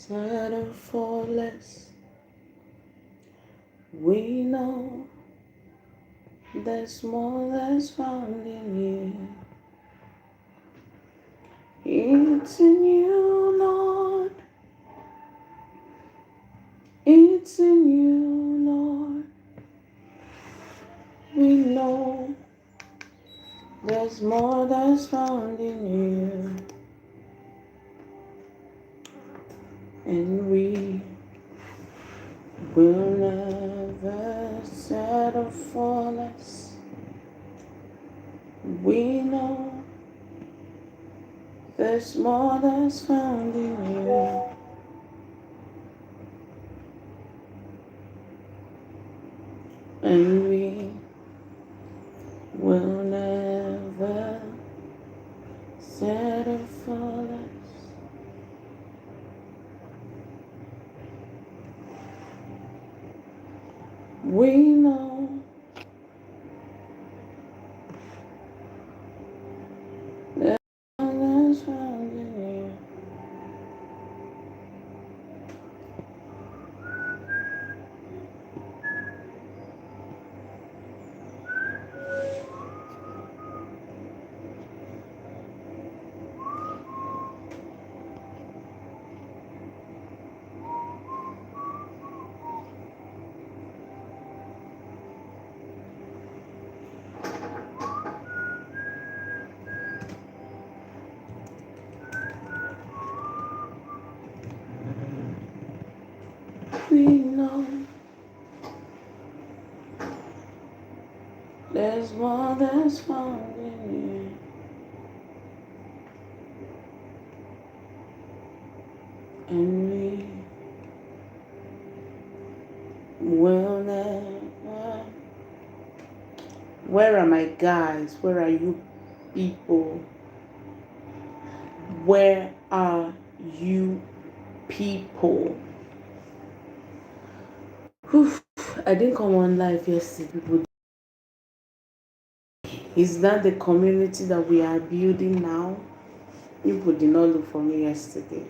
settle for less. We know there's more that's found in you. It's in you, Lord. It's in you, Lord. We know there's more that's found in you. And we will never settle for less. We know there's more that's found in you. And we will never settle for less. We know there's more that's found in you. We know there's more that's found in you. And we will never. Where are my guys? Where are you people? Where are you people? Whew, I didn't come on live yesterday, people. Is that the community that we are building now? People did not look for me yesterday.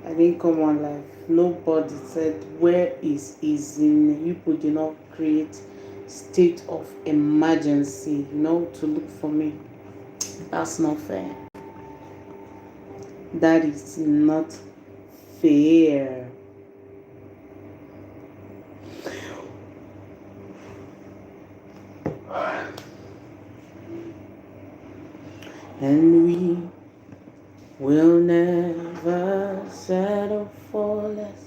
I didn't come on live. Nobody said, where is Ezinne? People did not create state of emergency, to look for me. That's not fair. That is not fair. And we will never settle for less.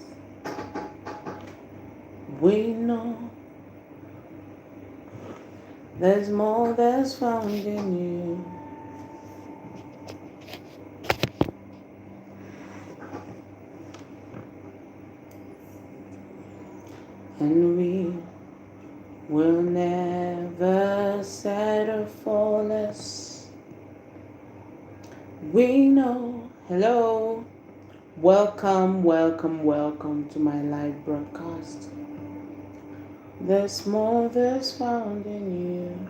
We know there's more that's found in you. And we will never settle for less. We know. Hello. Welcome to my live broadcast. There's more that's found in you.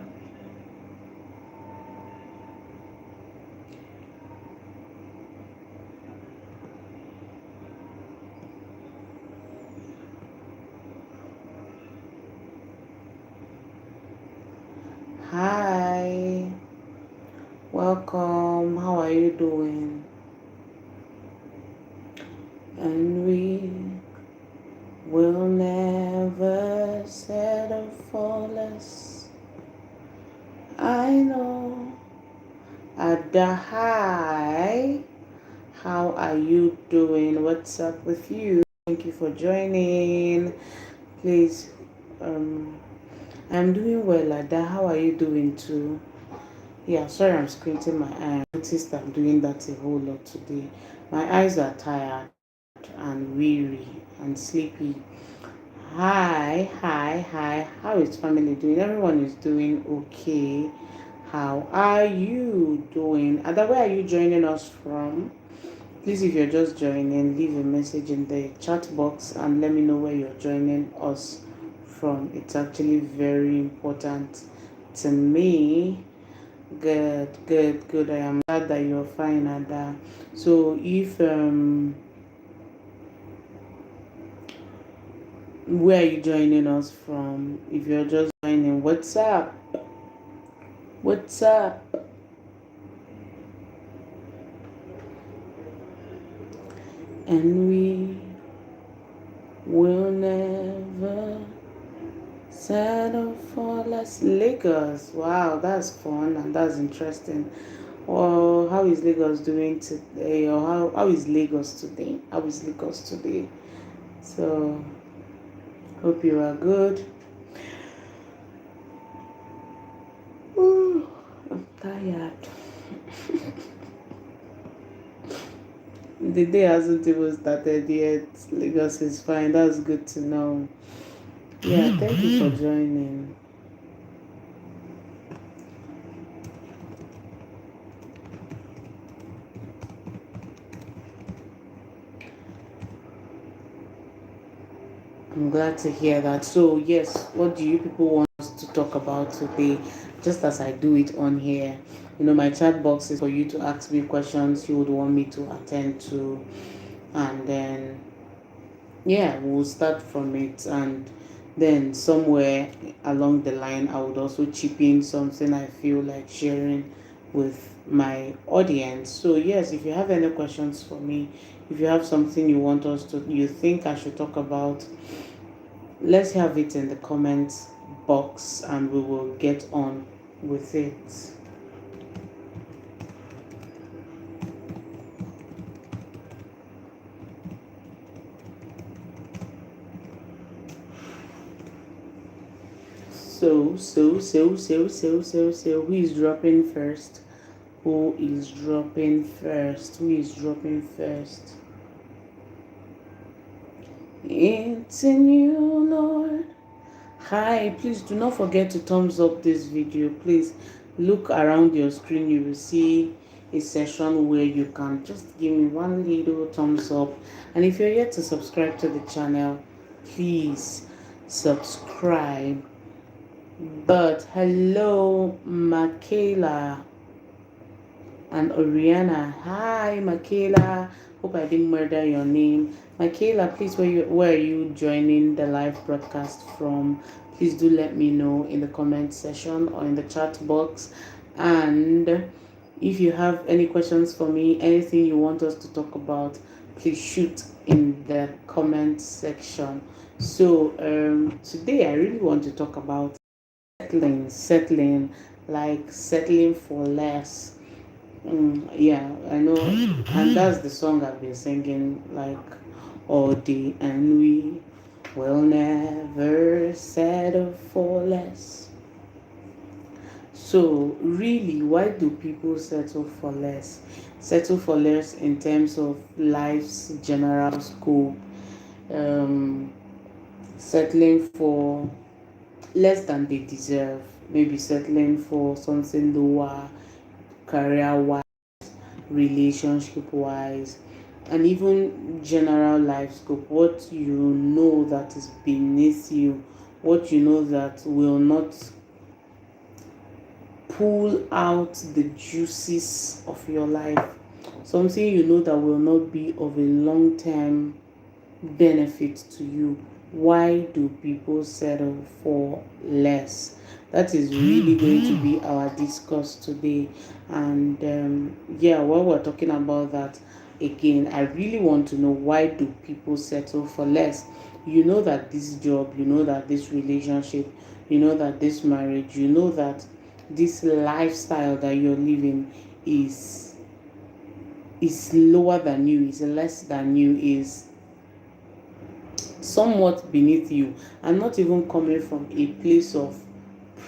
Hi. Welcome. How are you doing? And we will never settle for less. I know. Ada, hi. How are you doing? What's up with you? Thank you for joining. Please, I'm doing well, Ada. How are you doing too? Yeah, sorry I'm squinting my eye. I noticed I'm doing that a whole lot today. My eyes are tired and weary and sleepy. Hi. How is family doing? Everyone is doing okay. How are you doing? Ada, where are you joining us from? Please, if you're just joining, leave a message in the chat box and let me know where you're joining us from. It's actually very important to me. Good. I am glad that you're fine, Ada. So if Where are you joining us from? If you're just joining, what's up? What's up? And we will never settle for less. Lagos. Wow, that's fun and that's interesting. Or how is Lagos doing today? Or how is Lagos today? How is Lagos today? So hope you are good. Ooh, I'm tired. The day hasn't even started yet. Lagos is fine. That's good to know. Yeah, thank you for joining. I'm glad to hear that. So, yes, what do you people want us to talk about today? Just as I do it on here. My chat box is for you to ask me questions you would want me to attend to. And then, yeah, we'll start from it. And then somewhere along the line, I would also chip in something I feel like sharing with my audience. So, yes, if you have any questions for me, if you have something you think I should talk about, let's have it in the comments box and we will get on with it. So, who is dropping first? Who is dropping first? Who is dropping first? It's in you, Lord. Hi, please do not forget to thumbs up this video. Please look around your screen. You will see a section where you can just give me one little thumbs up. And if you're yet to subscribe to the channel, please subscribe. But hello, Michaela and Oriana. Hi, Michaela. Hope I didn't murder your name. Michaela, please, where are you joining the live broadcast from? Please do let me know in the comment section or in the chat box. And if you have any questions for me, anything you want us to talk about, please shoot in the comment section. So today I really want to talk about settling, like settling for less. Yeah, I know, and that's the song I've been singing like all day, and we will never settle for less. So, really, why do people settle for less? Settle for less in terms of life's general scope, um, settling for less than they deserve, maybe settling for something lower career wise, relationship wise, and even general life scope. What you know that is beneath you, what you know that will not pull out the juices of your life, something you know that will not be of a long term benefit to you. Why do people settle for less? That is really going to be our discourse today. And yeah, while we're talking about that, again, I really want to know, why do people settle for less? You know that this job, you know that this relationship, you know that this marriage, you know that this lifestyle that you're living is lower than you, is less than you, is somewhat beneath you, and not even coming from a place of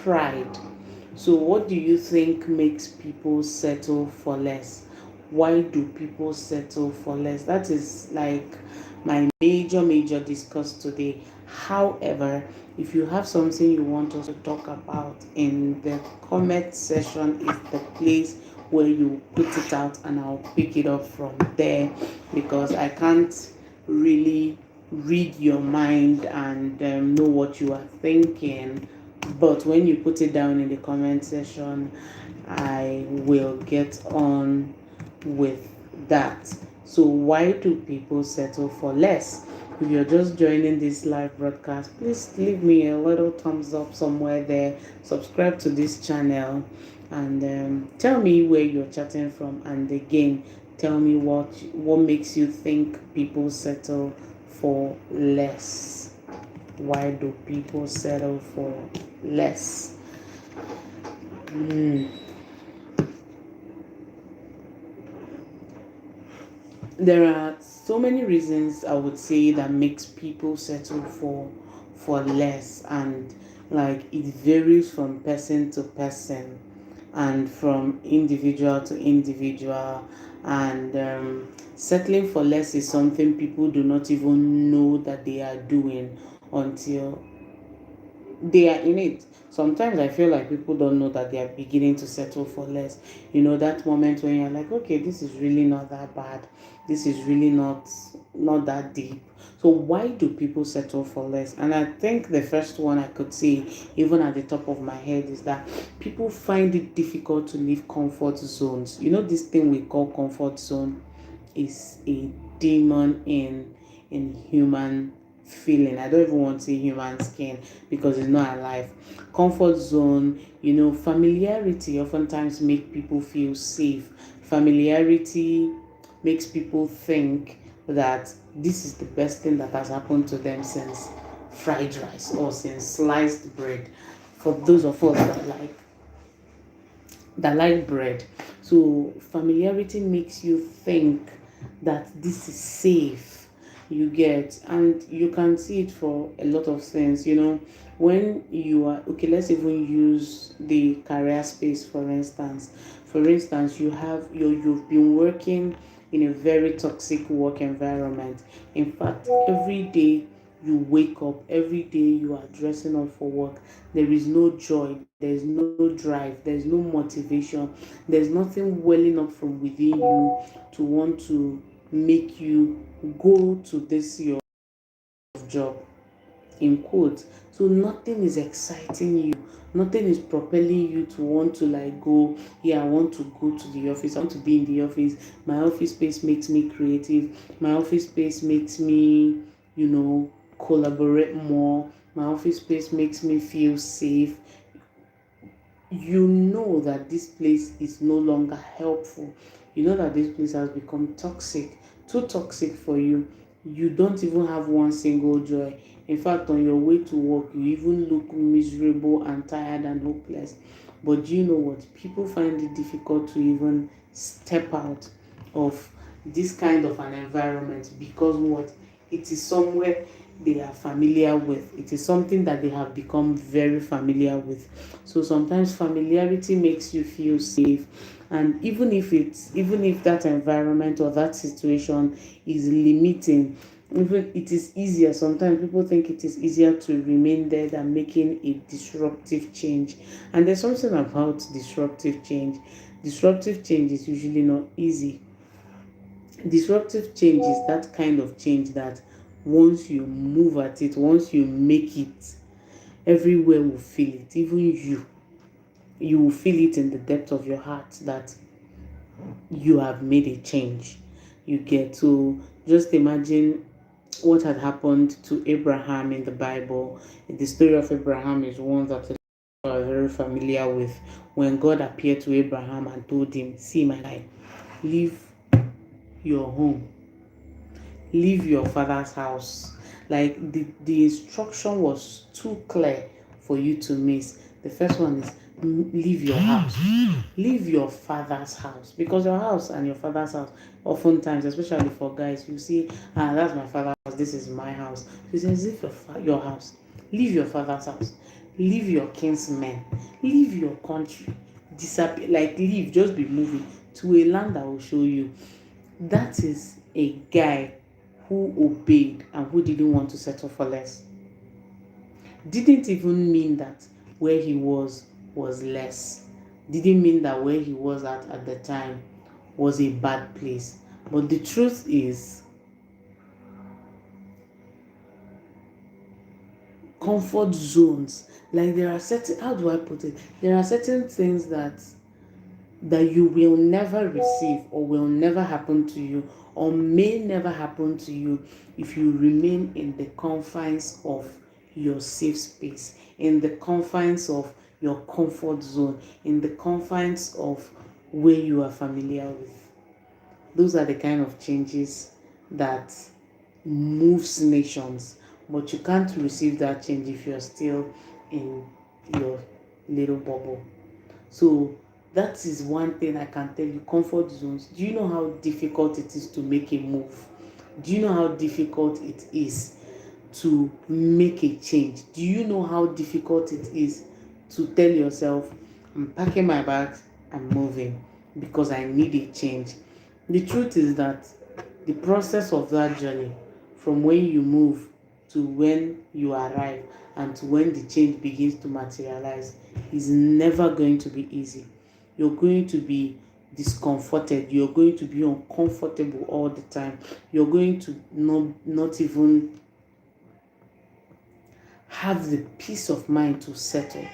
pride. So, what do you think makes people settle for less? Why do people settle for less? That is like my major discuss today. However, if you have something you want us to talk about, in the comment section is the place where you put it out and I'll pick it up from there, because I can't really read your mind and know what you are thinking. But when you put it down in the comment section, I will get on with that. So, why do people settle for less? If you're just joining this live broadcast, please leave me a little thumbs up somewhere there. Subscribe to this channel, and tell me where you're chatting from. And again, tell me what makes you think people settle for less. Why do people settle for less? Mm. There are so many reasons I would say that makes people settle for less, and like it varies from person to person and from individual to individual, and settling for less is something people do not even know that they are doing until they are in it. Sometimes I feel like people don't know that they are beginning to settle for less. That moment when you're like, okay, this is really not that bad. This is really not that deep. So why do people settle for less? And I think the first one I could say, even at the top of my head, is that people find it difficult to leave comfort zones. This thing we call comfort zone is a demon in human feeling. I don't even want to say human skin because it's not alive. Comfort zone, familiarity oftentimes make people feel safe. Familiarity makes people think that this is the best thing that has happened to them since fried rice or since sliced bread. For those of us that like bread. So familiarity makes you think that this is safe. You get, and you can see it for a lot of things. When you are okay, let's even use the career space for instance. For instance, you've been working in a very toxic work environment. In fact, every day you wake up, every day you are dressing up for work, there is no joy, there's no drive, there's no motivation, there's nothing welling up from within you to want to make you go to this your job, in quotes. So nothing is exciting you, nothing is propelling you to want to like go, yeah, I want to go to the office, I want to be in the office. My office space makes me creative, my office space makes me collaborate more, my office space makes me feel safe. You know that this place is no longer helpful. You know that this place has become toxic, too toxic for you. You don't even have one single joy. In fact, on your way to work, you even look miserable and tired and hopeless. But do you know what? People find it difficult to even step out of this kind of an environment because what? It is somewhere they are familiar with. It is something that they have become very familiar with. So sometimes familiarity makes you feel safe, and even if that environment or that situation is limiting, even it is easier. Sometimes people think it is easier to remain there than making a disruptive change. And there's something about disruptive change. Disruptive change is usually not easy. Disruptive change is that kind of change that once you move at it, once you make it, everywhere will feel it. Even you will feel it in the depth of your heart that you have made a change. You get to just imagine what had happened to Abraham in the Bible. The story of Abraham is one that we are very familiar with. When God appeared to Abraham and told him, see my guy, leave your home, leave your father's house. Like the instruction was too clear for you to miss. The first one is leave your house, leave your father's house, because your house and your father's house, oftentimes, especially for guys, you see, that's my father's house, this is my house. So he says, leave your house, leave your father's house, leave your kinsmen, leave your country, disappear, like leave, just be moving to a land that will show you. That is a guy who obeyed and who didn't want to settle for less. Didn't even mean that where he was less. Didn't mean that where he was at the time was a bad place. But the truth is, comfort zones, like there are certain, how do I put it? There are certain things that that you will never receive or will never happen to you or may never happen to you if you remain in the confines of your safe space, in the confines of your comfort zone, in the confines of where you are familiar with. Those are the kind of changes that moves nations, but you can't receive that change if you're still in your little bubble. So that is one thing I can tell you. Comfort zones. Do you know how difficult it is to make a move? Do you know how difficult it is to make a change? Do you know how difficult it is to tell yourself, I'm packing my bags, I'm moving because I need a change? The truth is that the process of that journey, from when you move to when you arrive and to when the change begins to materialize, is never going to be easy. You're going to be discomforted, you're going to be uncomfortable all the time, you're going to not even have the peace of mind to settle.